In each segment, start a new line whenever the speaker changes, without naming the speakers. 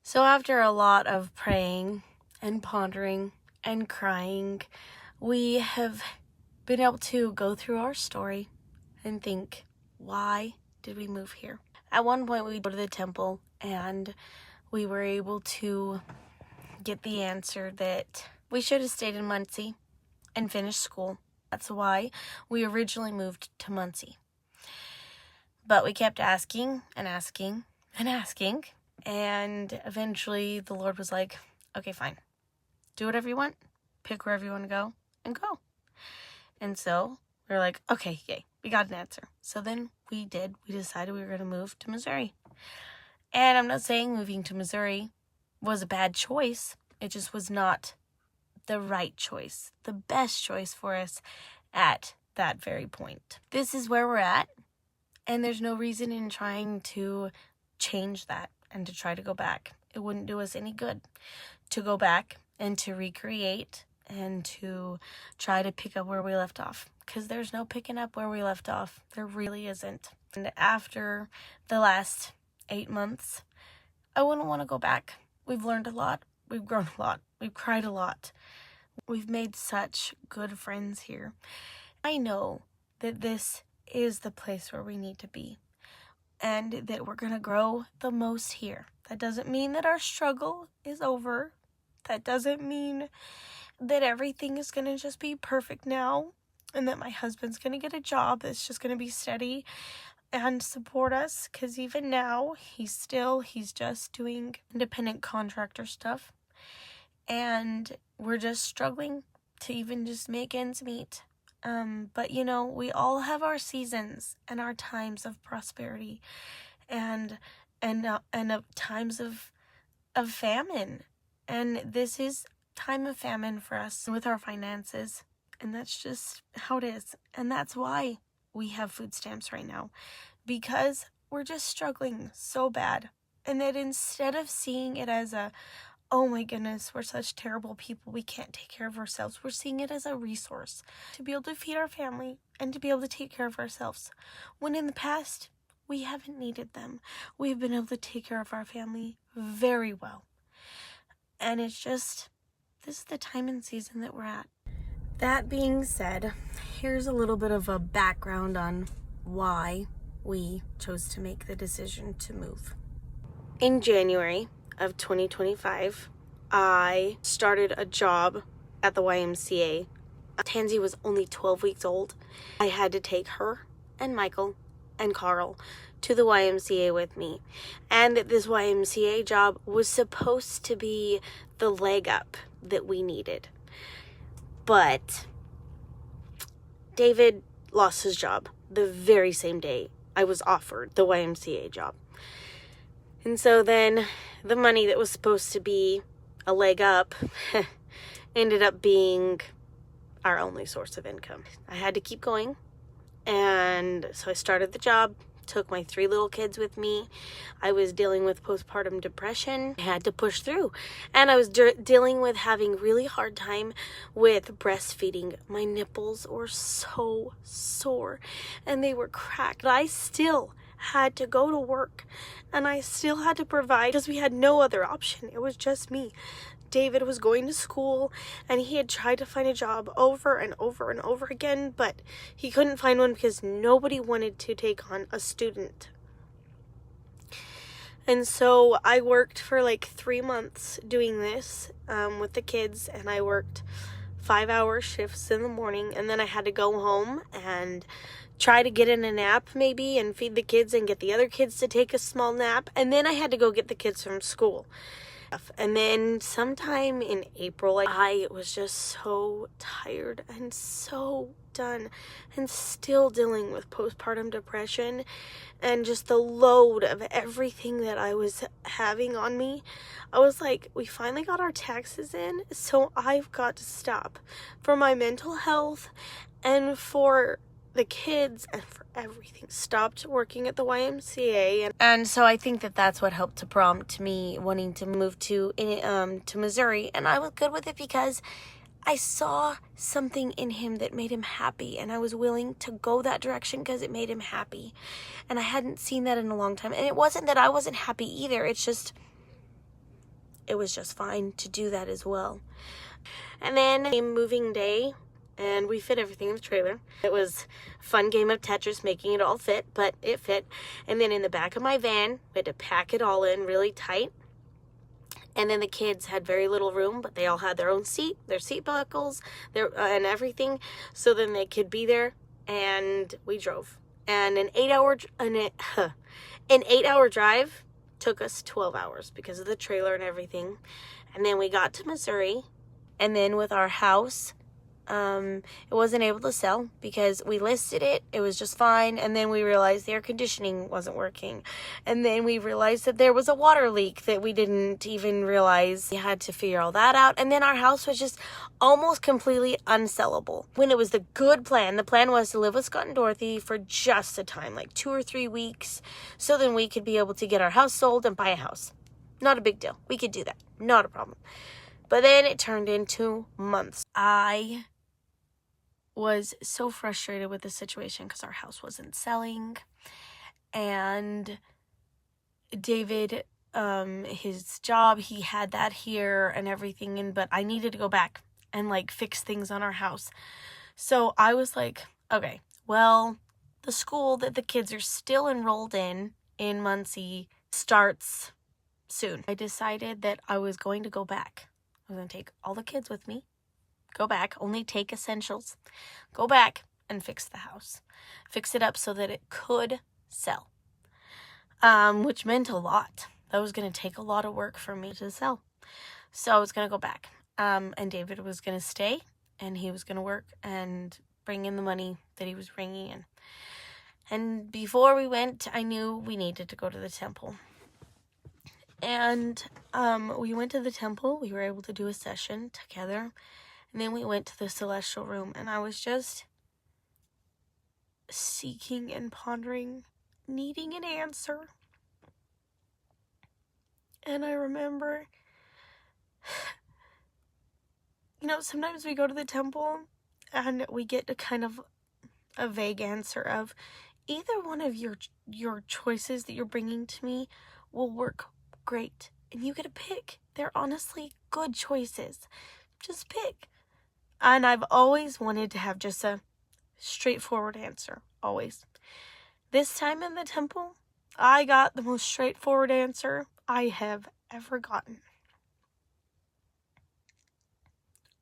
So after a lot of praying and pondering and crying, we have been able to go through our story and think, why did we move here? At one point, we go to the temple and we were able to get the answer that we should have stayed in Muncie and finished school. That's why we originally moved to Muncie. But we kept asking and asking and asking. And eventually the Lord was like, okay, fine. Do whatever you want. Pick wherever you want to go and go. And so we were like, okay, yay. We got an answer. So then we did. We decided we were going to move to Missouri. And I'm not saying moving to Missouri was a bad choice. It just was not the right choice, the best choice for us at that very point. This is where we're at. And there's no reason in trying to change that and to try to go back. It wouldn't do us any good to go back and to recreate and to try to pick up where we left off, because there's no picking up where we left off. There really isn't. And after the last 8 months, I wouldn't want to go back. We've learned a lot. We've grown a lot. We've cried a lot. We've made such good friends here. I know that this is the place where we need to be, and that we're going to grow the most here. That doesn't mean that our struggle is over. That doesn't mean that everything is going to just be perfect now, and that my husband's going to get a job that's just going to be steady and support us, because even now, he's just doing independent contractor stuff, and we're just struggling to even just make ends meet. But you know, we all have our seasons and our times of prosperity and times of famine. And this is time of famine for us with our finances. And that's just how it is. And that's why we have food stamps right now, because we're just struggling so bad. And that instead of seeing it as oh my goodness, we're such terrible people, we can't take care of ourselves, we're seeing it as a resource to be able to feed our family and to be able to take care of ourselves. When in the past, we haven't needed them. We've been able to take care of our family very well. And it's just, this is the time and season that we're at. That being said, here's a little bit of a background on why we chose to make the decision to move. In January of 2025, I started a job at the YMCA. Tansy was only 12 weeks old. I had to take her and Michael and Carl to the YMCA with me. And this YMCA job was supposed to be the leg up that we needed. But David lost his job the very same day I was offered the YMCA job. And so then the money that was supposed to be a leg up ended up being our only source of income. I had to keep going. And so I started the job, took my 3 little kids with me. I was dealing with postpartum depression. I had to push through. And I was dealing with having really hard time with breastfeeding. My nipples were so sore and they were cracked. But I still had to go to work, and I still had to provide because we had no other option. It was just me. David was going to school, and he had tried to find a job over and over and over again, but he couldn't find one because nobody wanted to take on a student. And so I worked for like 3 months doing this with the kids, and I worked 5-hour shifts in the morning, and then I had to go home and try to get in a nap maybe and feed the kids and get the other kids to take a small nap, and then I had to go get the kids from school. And then sometime in April, I was just so tired and so done and still dealing with postpartum depression and just the load of everything that I was having on me. I was like, we finally got our taxes in, so I've got to stop for my mental health and for the kids and for everything. Stopped working at the YMCA, and so I think that that's what helped to prompt me wanting to move to Missouri. And I was good with it because I saw something in him that made him happy, and I was willing to go that direction because it made him happy. And I hadn't seen that in a long time. And it wasn't that I wasn't happy either. It's just it was just fine to do that as well. And then came moving day, and we fit everything in the trailer. It was a fun game of Tetris making it all fit, but it fit. And then in the back of my van, we had to pack it all in really tight. And then the kids had very little room, but they all had their own seat, their seat buckles, and everything. So then they could be there, and we drove. And an 8-hour drive took us 12 hours because of the trailer and everything. And then we got to Missouri, and then with our house, it wasn't able to sell because we listed it. It was just fine. And then we realized the air conditioning wasn't working. And then we realized that there was a water leak that we didn't even realize. We had to figure all that out. And then our house was just almost completely unsellable. When it was the good plan, the plan was to live with Scott and Dorothy for just a time, like 2 or 3 weeks. So then we could be able to get our house sold and buy a house. Not a big deal. We could do that. Not a problem. But then it turned into months. I was so frustrated with the situation because our house wasn't selling, and David, his job, he had that here and everything, but I needed to go back and like fix things on our house. So I was like, okay, well, the school that the kids are still enrolled in Muncie starts soon. I decided that I was going to go back. I was going to take all the kids with me, go back, only take essentials, go back and fix the house. Fix it up so that it could sell, which meant a lot. That was going to take a lot of work for me to sell. So I was going to go back, and David was going to stay, and he was going to work and bring in the money that he was bringing in. And before we went, I knew we needed to go to the temple. And we went to the temple. We were able to do a session together. And then we went to the celestial room, and I was just seeking and pondering, needing an answer. And I remember, sometimes we go to the temple and we get a kind of a vague answer of either one of your choices that you're bringing to me will work great. And you get to pick. They're honestly good choices. Just pick. And I've always wanted to have just a straightforward answer. Always. This time in the temple, I got the most straightforward answer I have ever gotten.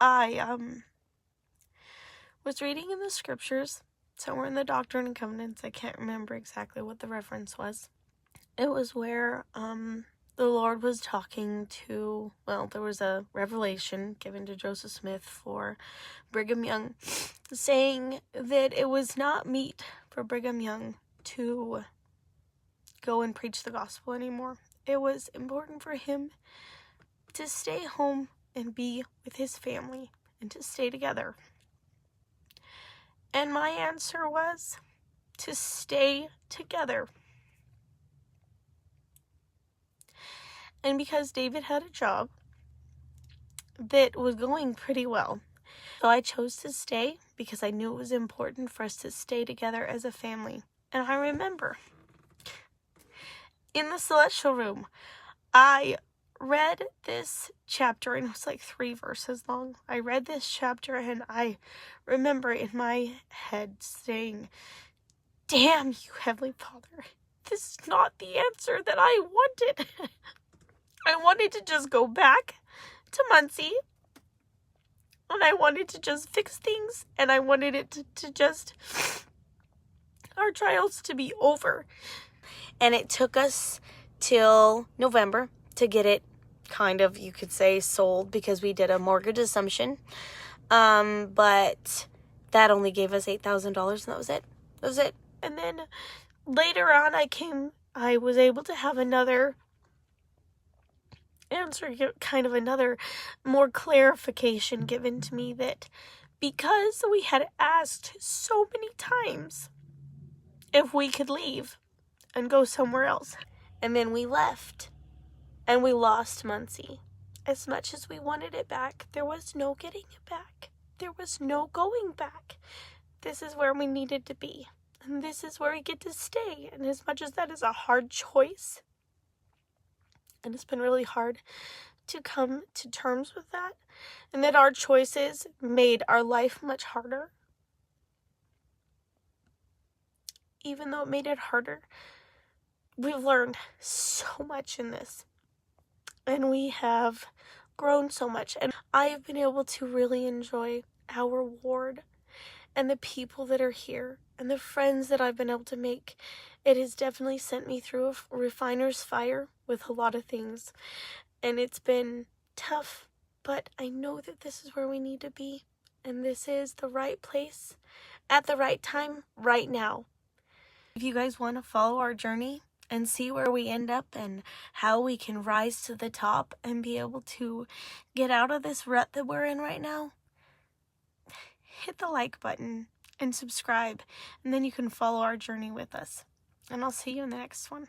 I was reading in the scriptures, somewhere in the Doctrine and Covenants. I can't remember exactly what the reference was. It was where the Lord was talking to, there was a revelation given to Joseph Smith for Brigham Young, saying that it was not meet for Brigham Young to go and preach the gospel anymore. It was important for him to stay home and be with his family and to stay together. And my answer was to stay together. And because David had a job that was going pretty well, so I chose to stay because I knew it was important for us to stay together as a family. And I remember in the celestial room, I read this chapter, and it was like 3 verses long. I read this chapter, and I remember in my head saying, "Damn you, Heavenly Father, this is not the answer that I wanted." I wanted to just go back to Muncie, and I wanted to just fix things, and I wanted it to just, our trials to be over. And it took us till November to get it kind of, you could say, sold, because we did a mortgage assumption, but that only gave us $8,000, and that was it. And then later on, I was able to have another answer, kind of another more clarification given to me, that because we had asked so many times if we could leave and go somewhere else, and then we left and we lost Muncie. As much as we wanted it back, there was no getting it back. There was no going back. This is where we needed to be, and this is where we get to stay. And as much as that is a hard choice, and it's been really hard to come to terms with that, and that our choices made our life much harder. Even though it made it harder, we've learned so much in this, and we have grown so much, and I have been able to really enjoy our ward and the people that are here and the friends that I've been able to make. It has definitely sent me through a refiner's fire with a lot of things, and it's been tough, but I know that this is where we need to be, and this is the right place at the right time right now. If you guys want to follow our journey and see where we end up and how we can rise to the top and be able to get out of this rut that we're in right now, hit the like button and subscribe, and then you can follow our journey with us. And I'll see you in the next one.